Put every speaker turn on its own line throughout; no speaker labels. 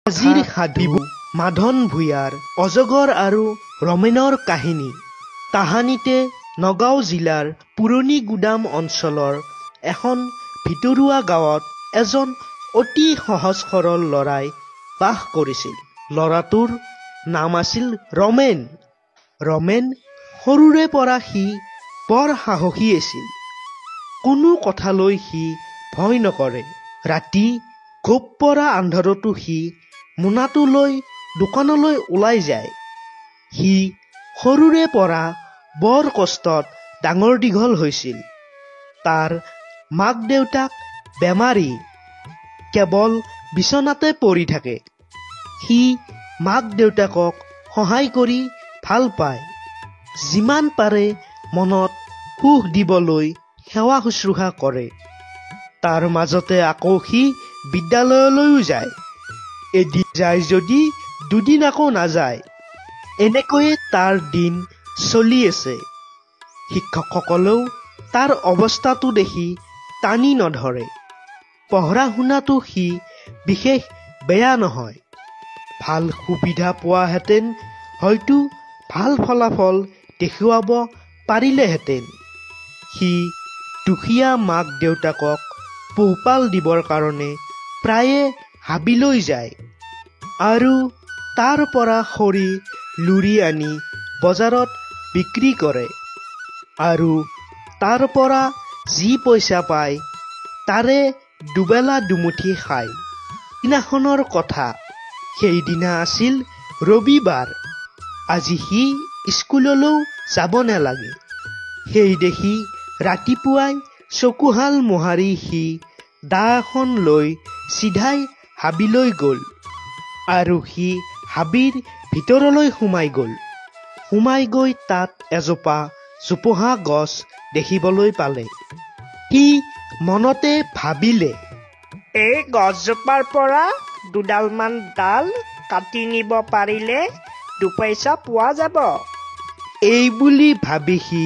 আজিৰ সাধু মাধন ভূঞাৰ অজগৰ আৰু ৰমেনৰ কাহিনী। তাহানিতে নগাঁও জিলাৰ পুৰণি গুদাম অঞ্চলৰ এখন ভিতৰুৱা গাঁৱত এজন অতি সহজ সৰল ল'ৰাই বাস কৰিছিল। ল'ৰাটোৰ নাম আছিল ৰমেন। ৰমেন সৰুৰে পৰা সি বৰ সাহসী আছিল। কোনো কথালৈ সি ভয় নকৰে। ৰাতি ঘোপ পৰা আন্ধাৰতো সি মোনাটো লৈ দোকানলৈ ওলাই যায়। সি সৰুৰে পৰা বৰ কষ্টত ডাঙৰ দীঘল হৈছিল। তাৰ মাক দেউতাক বেমাৰী, কেৱল বিচনাতে পৰি থাকে। সি মাক দেউতাকক সহায় কৰি ভাল পায়। যিমান পাৰে মনত সুখ দিবলৈ সেৱা শুশ্ৰূষা কৰে। তাৰ মাজতে আকৌ সি বিদ্যালয়লৈও যায়। এদিন যায় যদি দুদিন আকৌ নাযায়। এনেকৈয়ে তাৰ দিন চলি আছে। শিক্ষকসকলেও তাৰ অৱস্থাটো দেখি টানি নধৰে। পঢ়া শুনাটো সি বিশেষ বেয়া নহয়। ভাল সুবিধা পোৱাহেঁতেন হয়তো ভাল ফলাফল দেখুৱাব পাৰিলেহেঁতেন। সি দুখীয়া মাক দেউতাকক পোহপাল দিবৰ কাৰণে প্ৰায়ে হাবিলৈ যায় আৰু তাৰ পৰা খৰি লুৰি আনি বজাৰত বিক্ৰী কৰে আৰু তাৰ পৰা যি পইচা পায় তাৰে দুবেলা দুমুঠি খায়। দিনাখনৰ কথা, সেইদিনা আছিল ৰবিবাৰ। আজি সি স্কুললৈও যাব নালাগে। সেই দেখি ৰাতিপুৱাই চকুহাল মোহাৰি সি দা এখন লৈ চিধাই হাবিলৈ গ'ল আৰু সি হাবিৰ ভিতৰলৈ সোমাই গ'ল। সোমাই গৈ তাত এজোপা জোপোহা গছ দেখিবলৈ পালে। সি মনতে ভাবিলে,
এই গছজোপাৰ পৰা দুডালমান ডাল কাটি নিব পাৰিলে দুপইচা পোৱা যাব।
এই বুলি ভাবি সি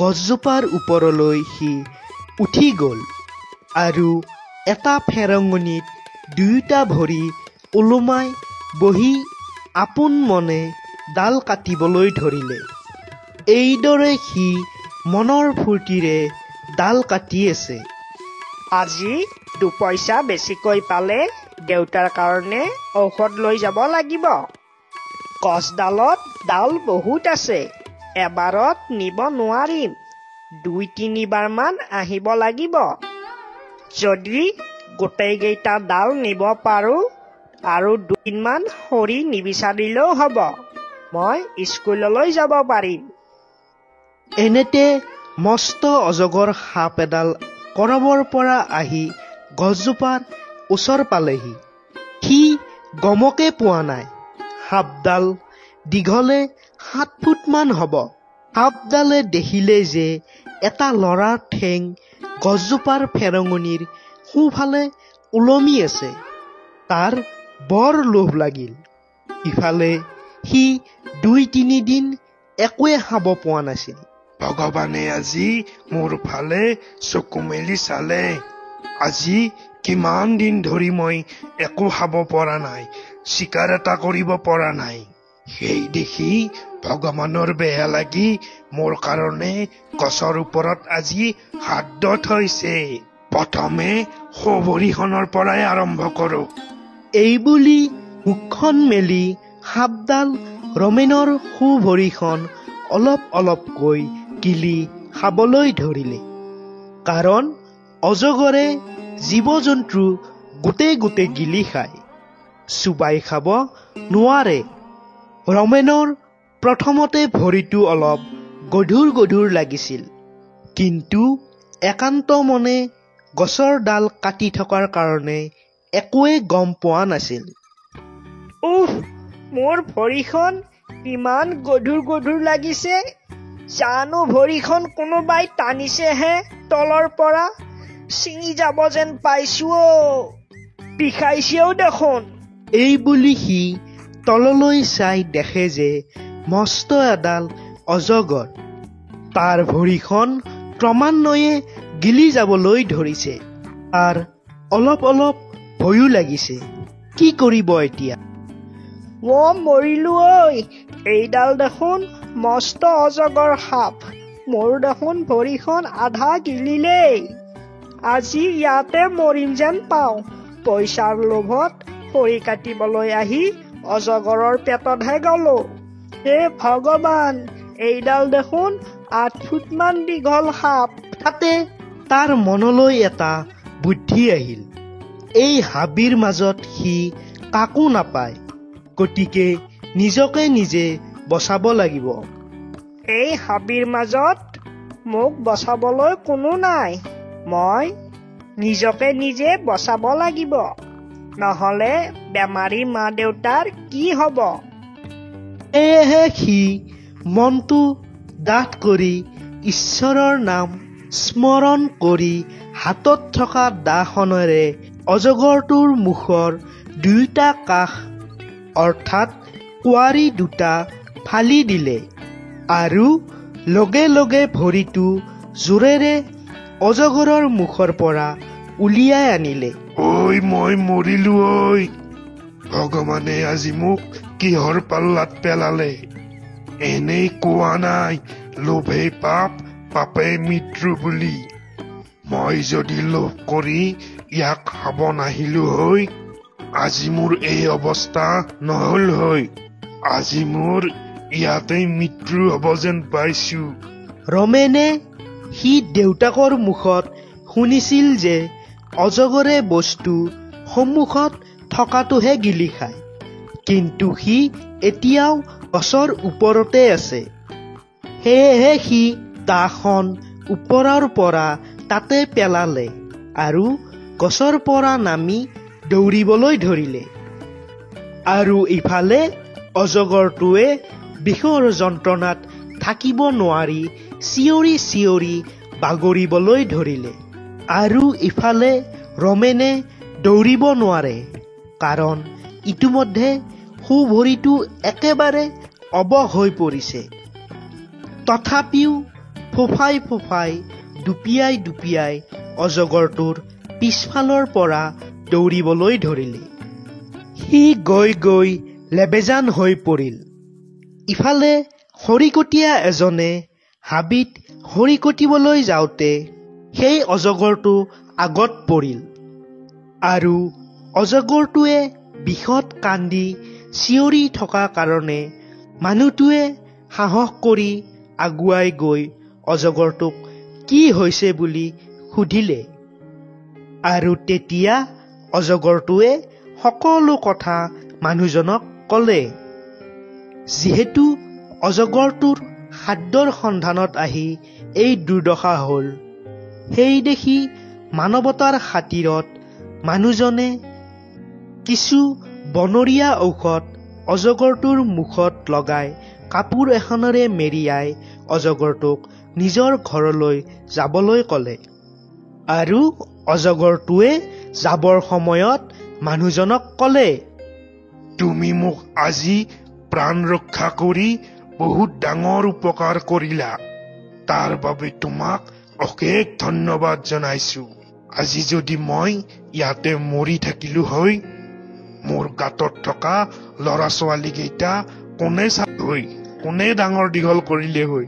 গছজোপাৰ ওপৰলৈ সি উঠি গ'ল আৰু এটা ফেৰঙনিত দুয়োটা ভৰি ওলোমাই বহি আপোন মনে ডাল কাটিবলৈ ধৰিলে। এইদৰে সি মনৰ ফূৰ্তিৰে ডাল কাটি আছে।
আজি দুপইচা বেছিকৈ পালে দেউতাৰ কাৰণে ঔষধ লৈ যাব লাগিব। গছডালত ডাল বহুত আছে, এবাৰত নিব নোৱাৰিম। ২-৩বাৰ মান আহিব লাগিব। যদি গোটেইকেইটা ডাল নিব পাৰোঁ আৰু ২ দিনমান খৰি নিবিচাৰিলেও হ'ব, মই স্কুললৈ যাব পাৰিম।
এনেতে মস্ত অজগৰ সাপ এডাল কৰবৰ পৰা আহি গছজোপাৰ ওচৰ পালেহি। সি গমকে পোৱা নাই। সাপডাল দীঘলে ৭ ফুটমান হ'ব। সাপডালে দেখিলে যে এটা ল'ৰাৰ ঠেং গছজোপাৰ ফেৰঙনিৰ সোঁফালে ওলমি আছে। তাৰ বৰ লোভ লাগিল। ইফালে সি ২-৩ দিন একোৱে খাব পোৱা নাছিল।
ভগৱানে আজি মোৰ ফালে চকু মেলি চালে। আজি কিমান দিন ধৰি মই একো খাব পৰা নাই, চিকাৰ এটা কৰিব পৰা নাই। সেই দেখি ভগৱানৰ বেয়া লাগি মোৰ কাৰণে গছৰ ওপৰত আজি হাত থৈছে। প্ৰথমে সোঁ ভৰিখনৰ পৰাই আৰম্ভ কৰোঁ।
এইবুলি মুখখন মেলি সাপডাল ৰমেনৰ সোঁ ভৰিখন অলপ অলপকৈ গিলি খাবলৈ ধৰিলে। কাৰণ অজগৰে জীৱ-জন্তু গোটেই গিলি খায়, চোবাই খাব নোৱাৰে। ৰমেনৰ প্ৰথমতে ভৰিটো অলপ গধুৰ লাগিছিল, কিন্তু একান্ত মনে গছৰ ডাল কাটি থকাৰ কাৰণে একোৱে গম পোৱা নাছিল।
উফ, মোৰ ভৰিখন ইমান গধুৰ লাগিছে। জানো ভৰিখন কোনোবাই টানিছেহে তলৰ পৰা। ছিঙি যাব যেন পাইছো। বিষাইছেও দেখোন।
এই বুলি সি তললৈ চাই দেখে যে মস্ত এডাল অজগৰ। তাৰ ভৰিখন ক্ৰমান্বয়ে গিলি যাবলৈ ধৰিছে। তাৰ অলপ ভয়ো লাগিছে। কি কৰিব এতিয়া?
মৰিলো ঐ, এইডাল দেখোন মস্ত অজগৰ সাপ। মোৰ দেখোন ভৰিখন আধা গিলিলেই। আজি ইয়াতে মৰিম যেন পাওঁ। পইচাৰ লোভত খৰি কাটিবলৈ আহি অজগৰৰ পেটতহে গলো। হে ভগৱান, এইডাল দেখোন 8 ফুটমান দীঘল সাপ।
তাতে তাৰ মনলৈ এটা বুদ্ধি আহিল। এই হাবিৰ মাজত সি কাকো নাপায়, গতিকে নিজকে নিজে বচাব লাগিব।
এই হাবিৰ মাজত মোক বচাবলৈ কোনো নাই। মই নিজকে নিজে বচাব লাগিব, নহলে বেমাৰী মা দেউতাৰ কি হব?
সেয়েহে সি মনটো ডাঠ কৰি ঈশ্বৰৰ নাম স্মৰণ কৰি হাতত থকা দাখনেৰে অজগৰটোৰ মুখৰ 2টা কাষ অৰ্থাৎ কোৱাৰী 2টা ফালি দিলে আৰু লগে লগে ভৰিটো জোৰেৰে অজগৰৰ মুখৰ পৰা উলিয়াই আনিলে।
ঐ মই মৰিলো ঐ, ভগৱানে আজি মোক কিহৰ পাল্লাত পেলালে? এনেই কোৱা নাই লোভেই পাপ, পাপেই মৃত্যু বুলি। মই যদি লোভ কৰি ইয়াক খাব নাহিলো হৈ, আজি মোৰ এই অৱস্থা নহল হৈ। আজি মোৰ ইয়াতেই মৃত্যু হব যেন পাইছো।
ৰমেনে সি দেউতাকৰ মুখত শুনিছিল যে অজগৰে বস্তু সন্মুখত থকাটোহে গিলি খায়, কিন্তু সি এতিয়াও গছৰ ওপৰতে আছে। সেয়েহে সি দাখন ওপৰৰ পৰা তাতে পেলালে আৰু গছৰ পৰা নামি দৌৰিবলৈ ধৰিলে। আৰু ইফালে অজগৰটোৱে বিষৰ যন্ত্ৰণাত থাকিব নোৱাৰি চিঞৰি চিঞৰি বাগৰিবলৈ ধৰিলে। আৰু ইফালে ৰমেনে দৌৰিব নোৱাৰে, কাৰণ ইতিমধ্যে সোঁভৰিটো একেবাৰে অৱশ হৈ পৰিছে। তথাপিও ফোফাই ফোফাই দুপিয়াই দুপিয়াই অজগৰটোৰ পিছফালৰ পৰা দৌৰিবলৈ ধৰিলে। সি গৈ গৈ লেবেজান হৈ পৰিল। ইফালে খৰিকটীয়া এজনে হাবিত খৰি কটিবলৈ যাওঁতে সেই অজগৰটো আগত পৰিল আৰু অজগৰটোৱে বিষত কান্দি চিঞৰি থকা কাৰণে মানুহটোৱে সাহস কৰি আগুৱাই গৈ অজগৰটোক কি হৈছে বুলি সুধিলে। আৰু তেতিয়া অজগৰটোৱে সকলো কথা মানুহজনক কলে। যিহেতু অজগৰটোৰ খাদ্যৰ সন্ধানত আহি এই দুৰ্দশা হল, সেই দেখি মানৱতাৰ খাতিৰত মানুহজনে কিছু বনৰীয়া ঔষধ অজগৰটোৰ মুখত লগাই কাপোৰ এখনেৰে মেৰিয়াই অজগৰটোক নিজৰ ঘৰলৈ যাবলৈ কলে। আৰু অজগৰটোৱে যাবৰ সময়ত মানুহজনক কলে,
তুমি মোক আজি প্ৰাণ ৰক্ষা কৰি বহুত ডাঙৰ উপকাৰ কৰিলা। তাৰ বাবে তোমাক অশেষ ধন্যবাদ জনাইছো। আজি যদি মই ইয়াতে মৰি থাকিলো হৈ, মোৰ গাঁতত থকা লৰা ছোৱালী কেইটা কোনে চাল হৈ, কোনে ডাঙৰ দীঘল কৰিলে হৈ?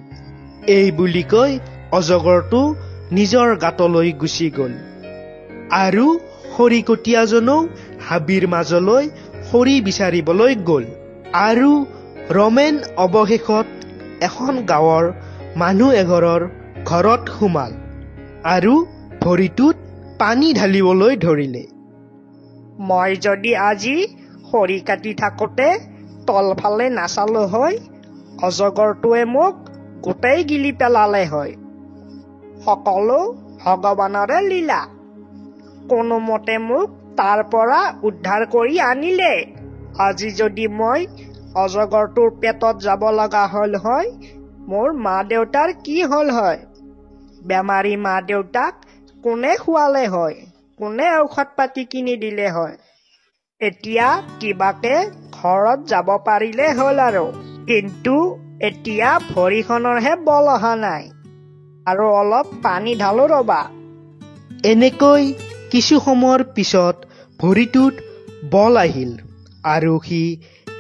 এই বুলি কৈ অজগৰটো নিজৰ গাঁতলৈ গুচি গল। আৰু খৰিকটীয়াজনেও হাবিৰ মাজলৈ খৰি বিচাৰিবলৈ গল। আৰু ৰমেন অৱশেষত এখন গাঁৱৰ মানুহ এঘৰৰ ঘৰত সোমাল আৰু ভৰিটোত পানী ঢালিবলৈ ধৰিলে।
মই যদি আজি খৰি কাটি থাকোতে তলফালে নাচালো হয়, অজগৰটোৱে মোক গোটেই গিলি পেলালে হয়। সকলো ভগৱানৰে লীলা। কোনোমতে মোক তাৰ পৰা উদ্ধাৰ কৰি আনিলে। আজি যদি মই অজগৰটোৰ পেটত যাব লগা হল হয়, মোৰ মা দেউতাৰ কি হল হয়? বেমাৰী মা দেউতাক কোনে খুৱালে হয়? কোনে ঔষধ পাতি কিনি দিলে হয়? এতিয়া কিবাকে ঘৰত যাব পাৰিলে হল আৰু। কিন্তু এতিয়া ভৰিখনৰহে বল অহা নাই। আৰু অলপ পানী ঢালো ৰবা।
এনেকৈ কিছু সময়ৰ পিছত ভৰিটোত বল আহিল আৰু সি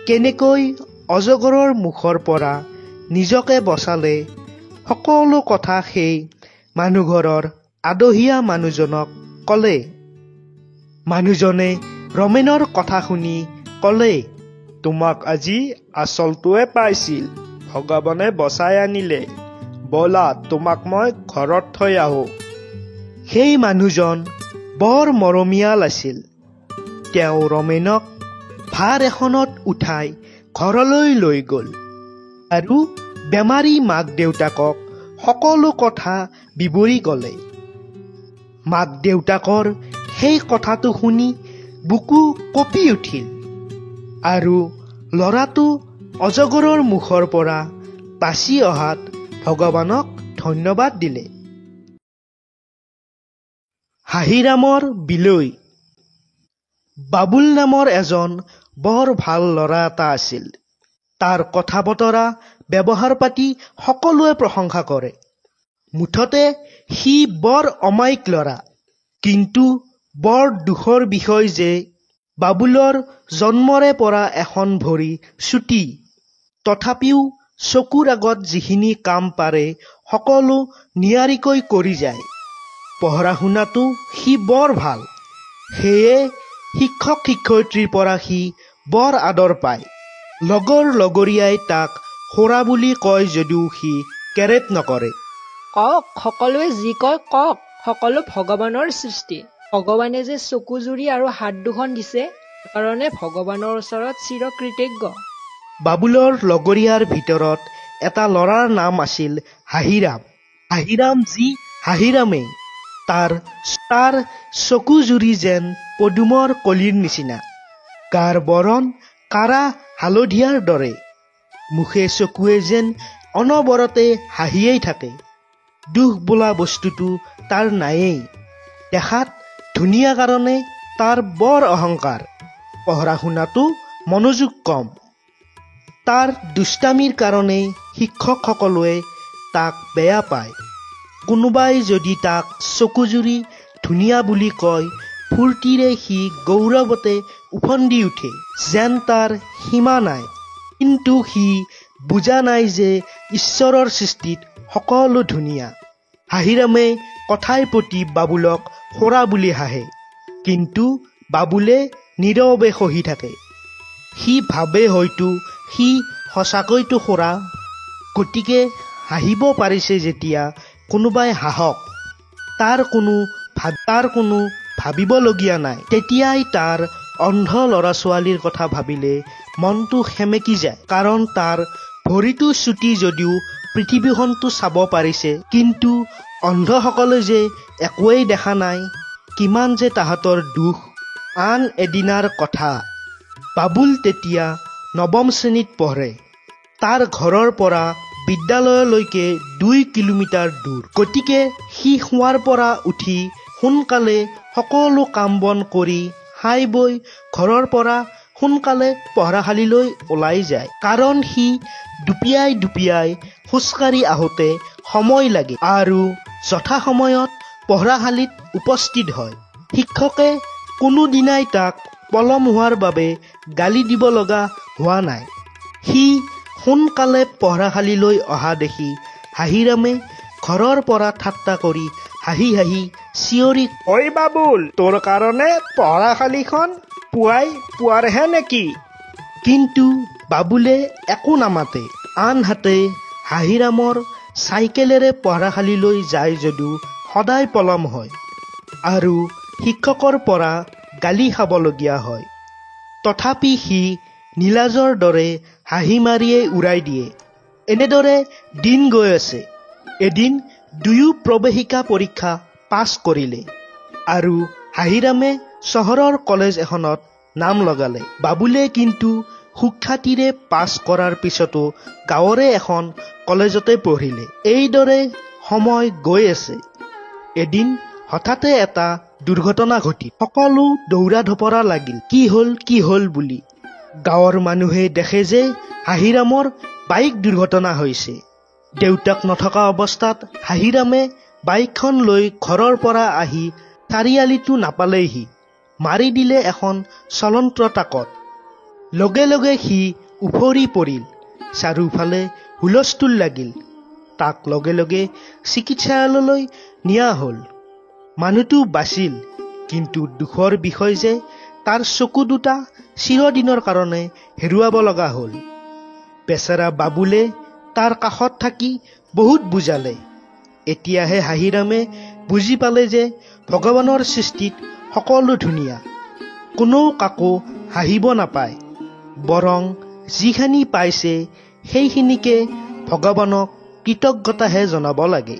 কেনেকৈ অজগৰৰ মুখৰ পৰা নিজকে বচালে সকলো কথা সেই মানুহঘৰৰ আদহীয়া মানুহজনক ক'লে। মানুহজনে ৰমেনৰ কথা শুনি ক'লে,
তোমাক আজি আচলটোৱে পাইছিল, ভগৱানে বচাই আনিলে। ব'লা তোমাক মই ঘৰত থৈ আহোঁ।
সেই মানুহজন বৰ মৰমীয়াল আছিল। তেওঁ ৰমেনক ভাৰ এখনত উঠাই ঘৰলৈ লৈ গ'ল আৰু বেমাৰী মাক দেউতাকক সকলো কথা বিৱৰি ক'লে। মাক দেউতাকৰ সেই কথাটো শুনি বুকু কঁপি উঠিল আৰু ল'ৰাটো অজগৰৰ মুখৰ পৰা বাচি অহাত ভগৱানক ধন্যবাদ দিলে। হাহিৰামৰ বিলৈ। বাবুল নামৰ এজন বৰ ভাল ল'ৰা এটা আছিল। তাৰ কথা বতৰা ব্যৱহাৰ পাতি সকলোৱে প্ৰশংসা কৰে। মুঠতে সি বৰ অমায়িক ল'ৰা। কিন্তু বৰ দুখৰ বিষয় যে বাবুলৰ জন্মৰে পৰা এখন ভৰি চুটি। তথাপিও চকুৰ আগত যিখিনি কাম পাৰে সকলো নিয়াৰিকৈ কৰি যায়। পঢ়া শুনাটো সি বৰ ভাল। সেয়ে শিক্ষক শিক্ষয়িত্ৰীৰ পৰা সি বৰ আদৰ পায়। লগৰ লগৰীয়াই তাক খুৰা বুলি কয় যদিও সি কেৰেট নকৰে।
কওক, সকলোৱে যি কয় কওক, সকলো ভগৱানৰ সৃষ্টি। ভগৱানে যে চকু জুৰি আৰু হাত দুখন দিছে, কাৰণে ভগৱানৰ ওচৰত চিৰকৃতজ্ঞ।
বাবুলৰ লগৰীয়াৰ ভিতৰত এটা ল'ৰাৰ নাম আছিল হাহিৰাম। হাহিৰাম যি হাহিৰামেই, তাৰ চকু জুৰি যেন পদুমৰ কলিৰ নিচিনা। গাৰ বৰণ কাৰা হালধীয়াৰ দৰে। মুখে চকুৱে যেন অনবৰতে হাঁহিয়েই থাকে। দুখ বোলা বস্তুটো তাৰ নায়েই। দেখাত ধুনীয়া কাৰণে তাৰ বৰ অহংকাৰ। পঢ়া শুনাটো মনোযোগ কম। তাৰ দুষ্টামিৰ কাৰণে শিক্ষকসকলে তাক বেয়া পায়। কোনোবাই যদি তাক চকুজুৰি ধুনীয়া বুলি কয়, ফূৰ্তিৰে সি গৌৰৱতে উফন্দি উঠে, যেন তাৰ সীমা নাই। কিন্তু সি বুজা নাই যে ঈশ্বৰৰ সৃষ্টিত সকলো ধুনীয়া। হাহিৰামে কথাই প্ৰতি বাবুলক খুৰা বুলি হাঁহে, কিন্তু বাবুলে নীৰৱে সহি থাকে। সি ভাবে হয়তো সি সঁচাকৈতো খুৰা, গতিকে হাঁহিব পাৰিছে যেতিয়া কোনোবাই হাঁহক, তাৰ কোনো ভাবিবলগীয়া নাই। তেতিয়াই তাৰ অন্ধ ল'ৰা ছোৱালীৰ কথা ভাবিলে মনটো সেমেকি যায়। কাৰণ তাৰ ভৰিটো চুটি যদিও পৃথিৱীখনটো চাব পাৰিছে, কিন্তু অন্ধসকলে যে একোৱেই দেখা নাই, কিমান যে তাহাঁতৰ দুখ। আন এদিনাৰ কথা, বাবুল তেতিয়া নৱম শ্ৰেণীত পঢ়ে। তাৰ ঘৰৰ পৰা বিদ্যালয়লৈকে 2 কিলোমিটাৰ দূৰ। গতিকে সি শোৱাৰ পৰা উঠি সোনকালে সকলো কাম বন কৰি খাই বৈ ঘৰৰ পৰা সোনকালে পঢ়াশালীলৈ ওলাই যায়। কাৰণ সি দুপিয়াই খোজকাঢ়ি আহোঁতে সময় লাগে আৰু যথা সময়ত পঢ়াশালীত উপস্থিত হয়। শিক্ষকে কোনোদিনাই তাক পলম হোৱাৰ বাবে গালি দিব লগা হোৱা নাই। সি সোনকালে পঢ়াশালীলৈ অহা দেখি হাহিৰামে ঘৰৰ পৰা ঠাট্টা কৰি হাঁহি হাঁহি চিঞৰি,
ঐ বাবুল, তোৰ কাৰণে পঢ়াশালীখন পুৱাৰহে নেকি?
কিন্তু বাবুলে একো নামাতে। আনহাতে হাহিৰামৰ চাইকেলেৰে পঢ়াশালীলৈ যায় যদিও সদায় পলম হয় আৰু শিক্ষকৰ পৰা গালি খাবলগীয়া হয়। তথাপি সি নীলাজৰ দৰে হাঁহি মাৰিয়েই উৰাই দিয়ে। এনেদৰে দিন গৈ আছে। এদিন দুয়ো প্ৰৱেশিকা পৰীক্ষা পাছ কৰিলে আৰু হাহিৰামে চহৰৰ কলেজ এখনত নাম লগালে। বাবুলে কিন্তু সুখ্যাতিৰে পাছ কৰাৰ পিছতো গাঁৱৰে এখন কলেজতে পঢ়িলে। এইদৰে সময় গৈ আছে। এদিন হঠাতে এটা দুৰ্ঘটনা ঘটিল। সকলো দৌৰা ধপৰা লাগিল, কি হ'ল বুলি। গাঁৱৰ মানুহে দেখে যে হাহিৰামৰ বাইক দুৰ্ঘটনা হৈছে। দেউতাক নথকা অৱস্থাত হাহিৰামে বাইকখন লৈ ঘৰৰ পৰা আহি চাৰিআলিটো নাপালেহি। মাৰি দিলে এখন চলন্ত ট্ৰাকত। লগে লগে সি উফৰি পৰিল। চাৰিওফালে হুলস্থুল লাগিল। তাক লগে লগে চিকিৎসালয়লৈ নিয়া হ'ল। মানুহটো বাচিল, কিন্তু দুখৰ বিষয় যে তাৰ চকু দুটা চিৰদিনৰ কাৰণে হেৰুৱাব লগা হ'ল। বেচেৰা বাবুলে তাৰ কাষত থাকি বহুত বুজালে। এতিয়াহে হাহিৰামে বুজি পালে যে ভগৱানৰ সৃষ্টিত সকলো ধুনীয়া, কোনেও কাকো হাঁহিব নাপায়। বৰং যিখিনি পাইছে সেইখিনিকে ভগৱানক কৃতজ্ঞতাহে জনাব লাগে।